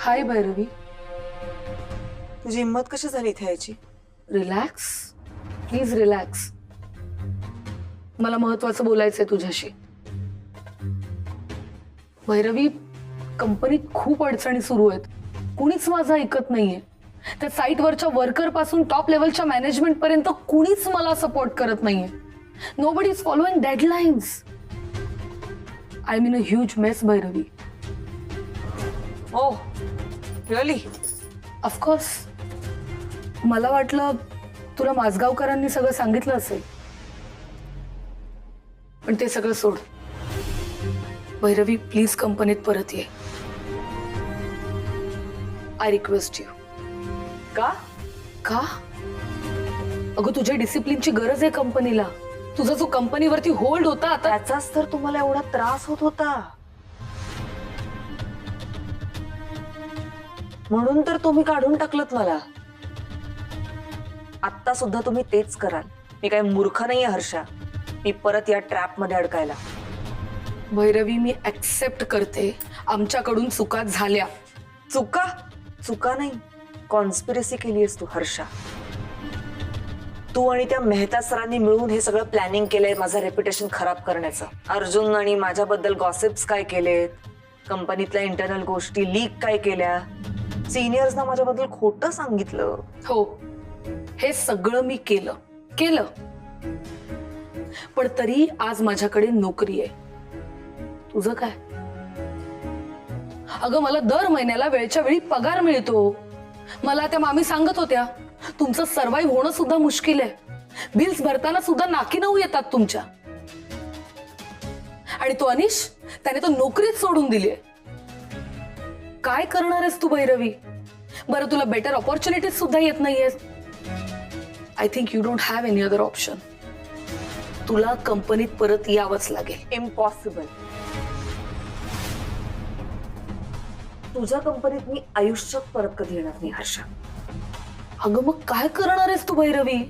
हाय भैरवी. तुझी हिंमत कशी झाली इथे यायची? Relax, please relax. मला महत्वाचं बोलायचंय तुझ्याशी. भैरवी, कंपनीत खूप अडचणी सुरू आहेत. कुणीच माझं ऐकत नाहीये. त्या साईटवरच्या वर्कर पासून टॉप लेवलच्या मॅनेजमेंट पर्यंत कुणीच मला सपोर्ट करत नाहीये. Nobody is following deadlines. I mean a huge mess Bhairavi. Oh really? Of course. मला वाटलं तुला माझगावकरांनी सगळं सांगितलं असेल, पण ते सगळं सोड. भैरवी, प्लीज कंपनीत परत ये. I request you. का? का? अगं, तुझ्या डिसिप्लिनची गरज आहे कंपनीला. तुझा जो कंपनीवरती होल्ड होता आता त्याचाच तर तुम्हाला एवढा त्रास होत होता, म्हणून तर तुम्ही काढून टाकलत मला. आता सुद्धा तुम्ही तेच कराल. मी काही मूर्ख नाहीये हर्षा, मी परत या ट्रॅप मध्ये अडकायला. भैरवी, मी ऍक्सेप्ट करते आमच्याकडून चुका झाल्या. चुका? चुका नाही, कॉन्स्पिरसी केलीयस तू हर्षा. तू आणि त्या मेहता सरांनी मिळून हे सगळं प्लॅनिंग केलंय माझं रेप्युटेशन खराब करण्याचं. अर्जुन आणि माझ्याबद्दल गॉसिप्स काय केलेत, कंपनीतल्या इंटरनल गोष्टी लीक काय केल्या, सिनियर्सना माझ्याबद्दल खोटं सांगितलं. हो, हे सगळं मी केलं. पण तरी आज माझ्याकडे नोकरी आहे. तुझं काय? अगं, मला दर महिन्याला वेळच्या वेळी पगार मिळतो. मला त्या मामी सांगत होत्या, तुमचं सर्व्हाइव्ह होणं सुद्धा मुश्किल आहे. बिल्स भरताना सुद्धा नाकी नऊ येतात तुमच्या. आणि तो अनिश, त्याने तो नोकरीच सोडून दिलीये. काय करणार आहेस तू भैरवी? बरं, तुला बेटर ऑपॉर्च्युनिटीज सुद्धा येत नाहीयेत. I think you don't have any other option. तुला कंपनीत परत यावंच लागेल. इम्पॉसिबल. तुझ्या कंपनीत मी आयुष्यात परत कधी येणार नाही हर्षा. अगं, मग काय करणार आहेस तू भैरवी?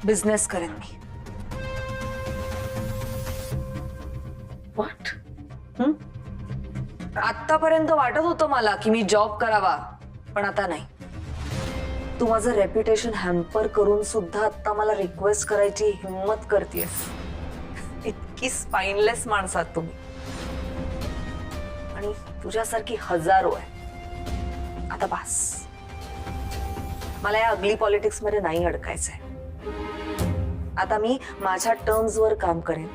बिझनेस करेन मी. व्हॉट? आतापर्यंत वाटत होतं मला की मी जॉब करावा, पण आता नाही. तू माझं रेप्युटेशन हॅम्पर करून सुद्धा आता मला रिक्वेस्ट करायची हिम्मत करतेस. इतकी स्पाइनलेस माणसं आहात तुम्ही, आणि तुझ्यासारखी हजारो आहे. आता बस, मला या अगली पॉलिटिक्स मध्ये नाही अडकायचंय. आता मी माझ्या टर्म्सवर काम करेन,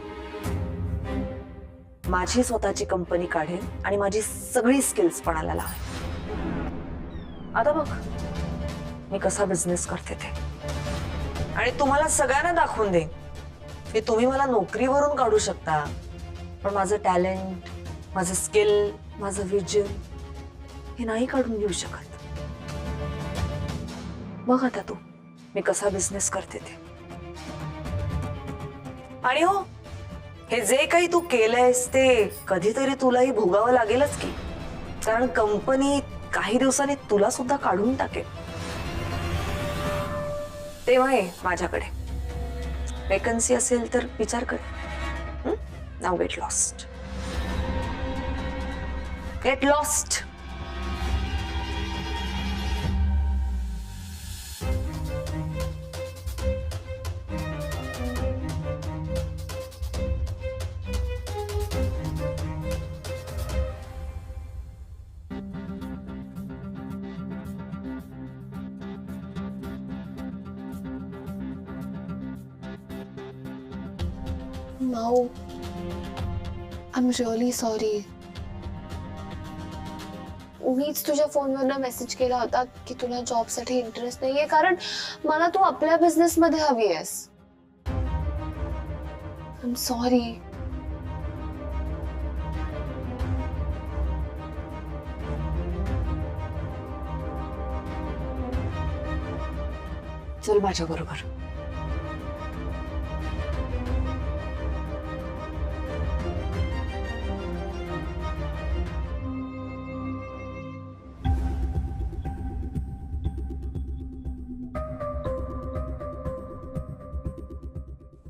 माझी स्वतःची कंपनी काढेन आणि माझी सगळी स्किल्स पणाला लावेन. आता बघ मी कसा बिझनेस करते ते, आणि तुम्हाला सगळ्यांना दाखवून देईन की तुम्ही मला नोकरीवरून काढू शकता, पण माझं टॅलेंट, माझं स्किल, माझं विजन हे नाही काढून घेऊ शकत. बघ आता तू मी कसा बिझनेस करते ते. आणि हो, हे जे काही तू केलंयस ते कधीतरी तुलाही भोगावं लागेलच की, कारण कंपनी काही दिवसांनी तुला सुद्धा काढून टाकेल. तेव्हा ये माझ्याकडे. वेकन्सी असेल तर विचार कर. Now get lost. Get lost. Mau, I am really sorry. मीच तुझ्या फोनवरनं मेसेज केला होता की तुला जॉबसाठी इंटरेस्ट नाहीये, कारण मला तू आपल्या बिझनेस मध्ये हवी आहेस. I am sorry. चल माझ्या बरोबर.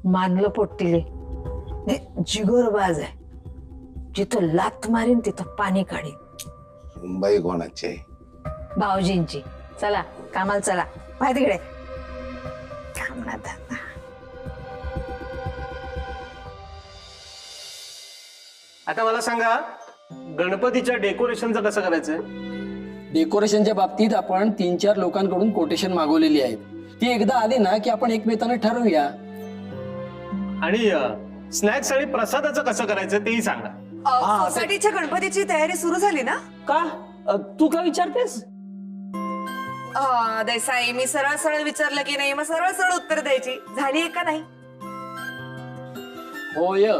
मानलं पोट्टीले, जिगरबाज आहे. जिथं लात मारीन तिथं पाणी काढीन. मुंबई कोणाची आहे? भाऊजींची. चला कामाला चला. माहिती तिकडे कामात. आता मला सांगा, गणपतीच्या डेकोरेशनचं कसं करायचंय? डेकोरेशनच्या बाबतीत आपण 3-4 लोकांकडून कोटेशन मागवलेली आहेत. ती एकदा आली ना की आपण एकमेकांना ठरवूया. आणि स्नॅक्स आणि प्रसादाचं कसं करायचं तेही सांगा. सोसायटीच्या गणपतीची तयारी सुरू झाली ना? का तू का विचारतेस? देसाई, मी सरळ सरळ विचारलं की नाही, मग सरळ सरळ उत्तर द्यायची. झाली आहे का नाही? होय,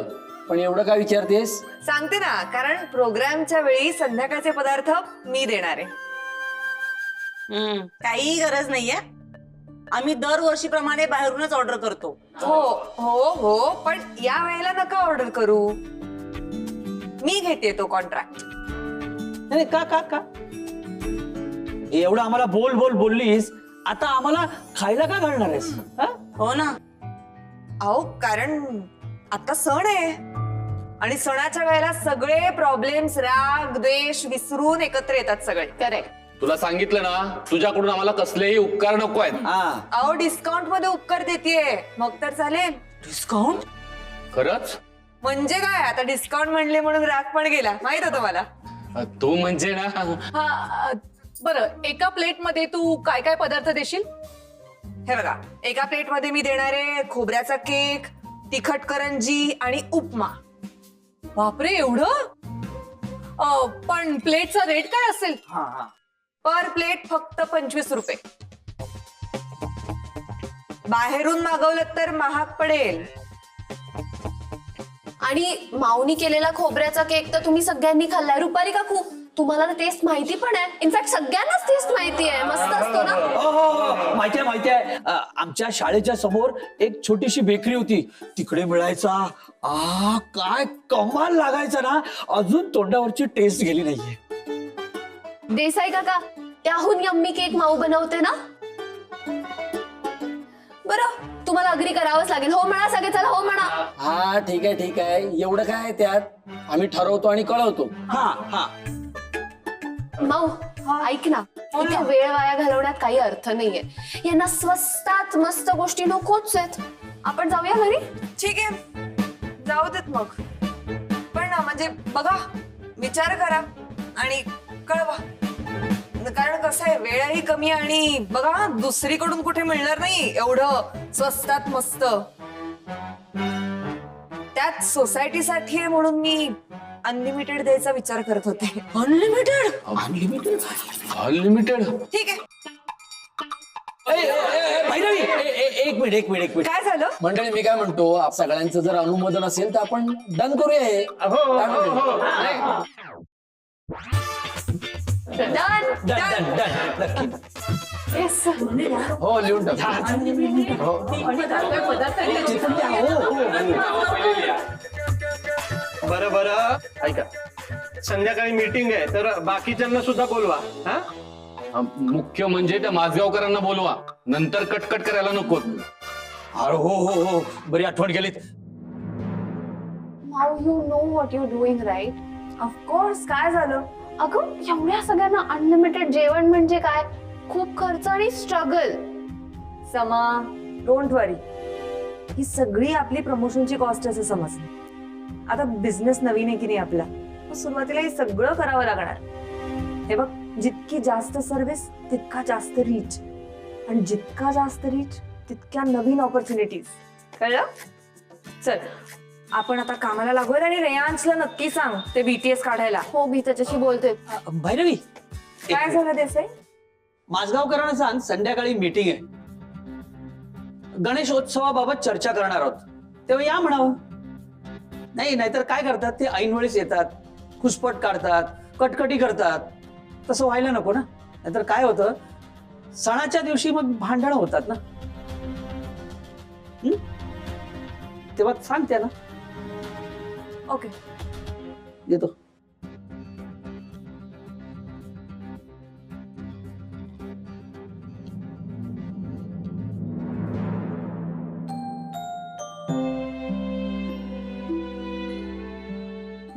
पण एवढं का विचारतेस? सांगते ना, कारण प्रोग्रामच्या वेळी संध्याकाळचे पदार्थ मी देणार आहे. काही गरज नाहीये. आम्ही दरवर्षीप्रमाणे बाहेरूनच ऑर्डर करतो. हो हो हो, पण या वेळेला नका ऑर्डर करू. मी घेते तो कॉन्ट्रॅक्ट. नाही का का का एवढं आम्हाला बोललीस, आता आम्हाला खायला का घालणार आहेस? हो ना. अहो, कारण आता सण आहे आणि सणाच्या वेळेला सगळे प्रॉब्लेम्स, राग द्वेष विसरून एकत्र येतात सगळे. करेक्ट. तुला सांगितलं ना, तुझ्याकडून आम्हाला कसलेही उपकार नको आहेत. अहो, डिस्काउंट मध्ये उपकार देतेय, मग तर चालेल. डिस्काउंट? खरंच? म्हणजे काय, आता डिस्काउंट म्हणले म्हणून राग पण गेला, माहित होतं मला. तू म्हणजे ना, हा बरं, एका प्लेट मध्ये तू काय काय पदार्थ देशील? हे बघा, एका प्लेट मध्ये मी देणार आहे खोबऱ्याचा केक, तिखट करंजी आणि उपमा. बापरे, एवढं? पण प्लेटचा रेट काय असेल? पर प्लेट फक्त 25 रुपये. बाहेरून मागवलं तर महाग पडेल. आणि माऊनी केलेला खोबऱ्याचा केक तर तुम्ही सगळ्यांनी खाल्लाय. रुपाली काकू, तुम्हाला टेस्ट माहिती पण आहे. इनफॅक्ट सगळ्यांनाच टेस्ट माहिती आहे. मस्त असतो ना? हो, माहिती आहे. आमच्या शाळेच्या समोर एक छोटीशी बेकरी होती, तिकडे मिळायचा. काय कमाल लागायचा ना. अजून तोंडावरची टेस्ट गेली नाहीये. देसाई काका, त्याहून यम्मी केक माऊ बनवते ना? बरं, तुम्हाला अग्री करावंच लागेल. हो म्हणा सगळे, चला हो म्हणा. हा ठीक आहे. एवढं काय त्यात, आम्ही ठरवतो आणि कळवतो. हा माऊ, ऐक ना, इथे वेळ वाया घालवण्यात काही अर्थ नाहीये. यांना स्वस्तात मस्त गोष्टी नकोच आहेत. आपण जाऊया घरी? ठीक आहे, जाऊ देत मग. पण म्हणजे बघा, विचार करा आणि कळवा. कारण कसं आहे, वेळही कमी आणि बघा दुसरीकडून कुठे मिळणार नाही एवढं स्वस्तात मस्त. त्यात सोसायटीसाठी आहे म्हणून मी अनलिमिटेड द्यायचा विचार करत होते. अनलिमिटेड. ठीक आहे. भैरवी, एक मिनिट. काय झालं? मंडळी, मी काय म्हणतो, सगळ्यांचं जर अनुमोदन असेल तर आपण डन करूया हे. काय म्हणते? डन. हो, लिहून टाक. बरं ऐका, संध्याकाळी मीटिंग आहे, तर बाकीच्यांना सुद्धा बोलवा. हा, मुख्य म्हणजे त्या माझगावकरांना बोलवा, नंतर कटकट करायला नको. अरे हो, बरी आठवण केलीत. माऊ, you know what you doing, right? Of course. काय झालं? अगं, एवढ्या सगळ्यांना अनलिमिटेड जेवण म्हणजे काय? खूप खर्च आणि स्ट्रगल. समा, डोंट वरी. ही सगळी आपली प्रमोशनची कॉस्ट असं समज. आता बिझनेस नवीन आहे की नाही आपला, मग सुरुवातीला हे सगळं करावं लागणार. हे बघ, जितकी जास्त सर्व्हिस तितका जास्त रीच, आणि जितका जास्त रीच तितक्या नवीन ऑपॉर्च्युनिटीज. कळलं? चल, आपण आता कामाला लागूया आणि रेयांशला नक्की सांग ते BTS काढायला. हो, मी त्याच्याशी बोलते. भैरवी, काय झालं देसाई? माझगावकरांना सांग, संध्याकाळी मीटिंग आहे. गणेशोत्सवाबाबत चर्चा करणार आहोत, तेव्हा या म्हणावं. नाहीतर काय करतात ते, ऐन वेळेस येतात, खुसपट काढतात, कटकटी करतात. तसं व्हायला नको ना. नाहीतर काय होतं, सणाच्या दिवशी मग भांडणं होतात ना. तेव्हा सांग त्याला. ओके. येतो.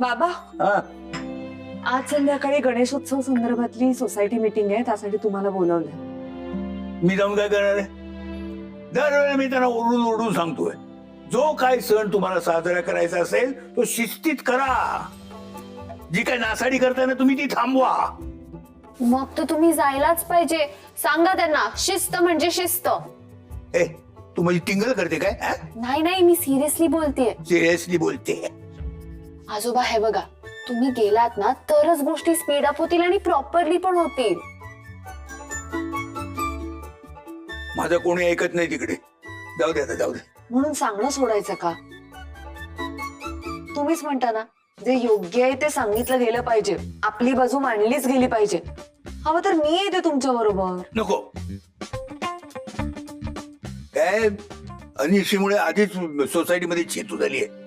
बाबा हा आज संध्याकाळी गणेशोत्सव संदर्भातली सोसायटी मीटिंग आहे, त्यासाठी तुम्हाला बोलवलंय. मी जाऊन काय करणार आहे? दरवेळी मी त्यांना ओरडून ओरडून सांगतोय, जो काय सण तुम्हाला साजरा करायचा असेल तो शिस्तीत करा. जी काय नासाडी करताय ना तुम्ही ती थांबवा. मग तर तुम्ही जायलाच पाहिजे. सांगा त्यांना, शिस्त म्हणजे शिस्त. ए तू माझी टिंगल करते काय? नाही नाही, मी सिरियसली बोलतेय. सिरियसली बोलते? आजोबा हे बघा, तुम्ही गेलात ना तरच गोष्टी स्पीड अप होतील आणि प्रॉपरली पण होतील. माझं कोणी ऐकत नाही तिकडे. जाऊ दे आता, जाऊ दे. म्हणून सांगणं सोडायचं का? तुम्हीच म्हणता ना, जे योग्य आहे ते सांगितलं गेलं पाहिजे, आपली बाजू मांडलीच गेली पाहिजे. हवं तर मी येते तुमच्या बरोबर. नको. काय अनिशीमुळे आधीच सोसायटीमध्ये चेतू झाली आहे.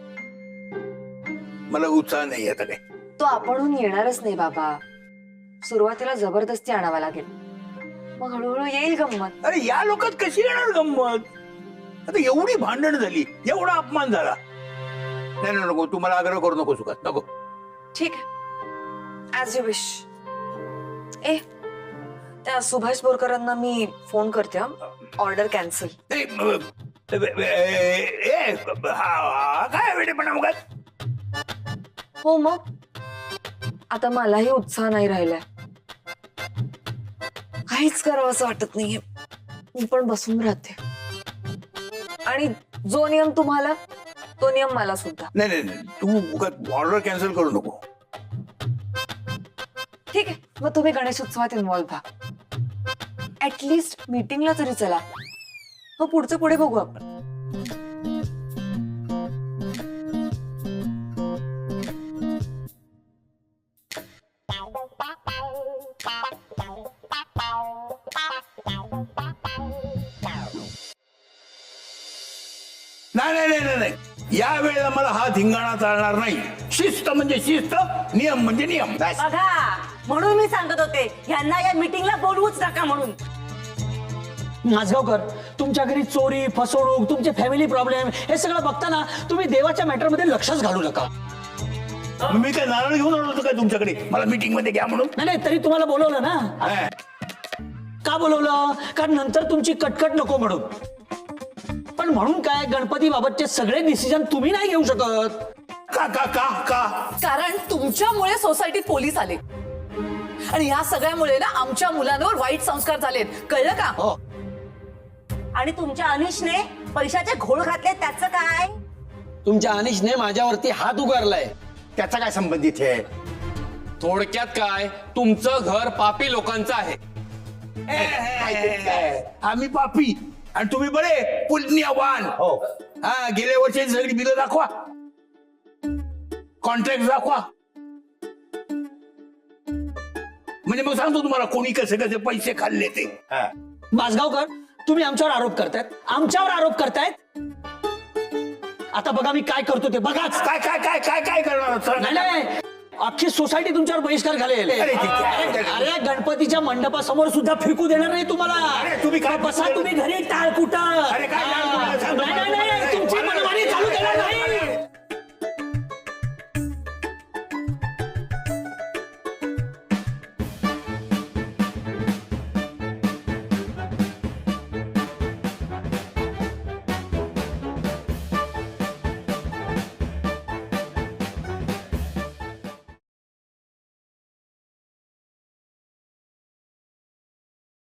मला उत्साह नाही आता काय. तो आपणहून येणारच नाही बाबा. सुरुवातीला जबरदस्ती आणावा लागेल, मग हळूहळू येईल गंमत. अरे या लोकात कशी येणार गंमत? आता एवढी भांडण झाली, एवढा अपमान झाला. नाही नाही, नको. तू मला आग्रह करू नको सुखात. नको. ठीक आहे, ऍज यू विश. ए त्या सुभाष बोरकरांना मी फोन करते. Order cancel. काय वेडेपणा मग? हो मग आता मलाही उत्साह नाही राहिलाय. काहीच करावं असं वाटत नाहीये. मी पण बसून राहते. आणि जो नियम तुम्हाला तो नियम मला सुद्धा. नाही नाही नाही, तू ऑर्डर कॅन्सल करू नको. ठीक आहे, मग तुम्ही गणेशोत्सवात इन्व्हॉल्व्ह व्हा. ऍटलिस्ट मीटिंगला तरी चला. मग पुढचं पुढे बघू आपण. नाही नाही नाही नाही, या वेळेला मला हा धिंगाणा चालणार नाही. शिस्त म्हणजे शिस्त, नियम म्हणजे नियम. बघा, म्हणून मी सांगत होते यांना या मीटिंगला बोलवूच नका म्हणून. माजगावकर, तुमच्या घरी चोरी, फसवणूक, तुमचे फॅमिली प्रॉब्लेम हे सगळं बघताना तुम्ही देवाच्या मॅटर मध्ये लक्षच घालू नका. मी काय नारळ घेऊन आलो होतो काय तुमच्याकडे मला मीटिंग मध्ये घ्या म्हणून? नाही नाही, तरी तुम्हाला बोलवलं ना. हा. का बोलवलं? कारण नंतर तुमची कटकट नको म्हणून. पण म्हणून काय, गणपती बाबतचे सगळे डिसिजन तुम्ही नाही घेऊ शकत. का का का का? कारण तुमच्यामुळे सोसायटीत पोलीस आले आणि या सगळ्यामुळे ना आमच्या मुलांवर वाईट संस्कार झालेत. कळलं का? हो. आणि तुमच्या अनिशने पैशाचे घोळ घातले, त्याचं काय? तुमच्या अनिशने माझ्यावरती हात उगारलाय. त्याचा काय संबंधित आहे? थोडक्यात काय, तुमचं घर पापी लोकांचं आहे. आम्ही पापी आणि तुम्ही बरे पुण्यवान. हो. हा, गेल्या वर्षी सगळी बिलं दाखवा, कॉन्ट्रॅक्ट दाखवा, म्हणजे मग सांगतो तुम्हाला कोणी कसे कसे पैसे खाल्ले ते. माजगावकर, तुम्ही आमच्यावर आरोप करतायत, आमच्यावर आरोप करतायत. आता बघा मी काय करतो ते बघाच. काय काय काय काय काय करणार? नाही नाही, अख्खी सोसायटी तुमच्यावर बहिष्कार घालेल. अरे ठीक आहे. अरे गणपतीच्या मंडपासमोर सुद्धा फिरकू देणार नाही तुम्हाला. अरे तुम्ही काय बसा तुम्ही घरी टाळकुटा. अरे काय टाळकुटं? सांग. नाही नाही नाही, तुमची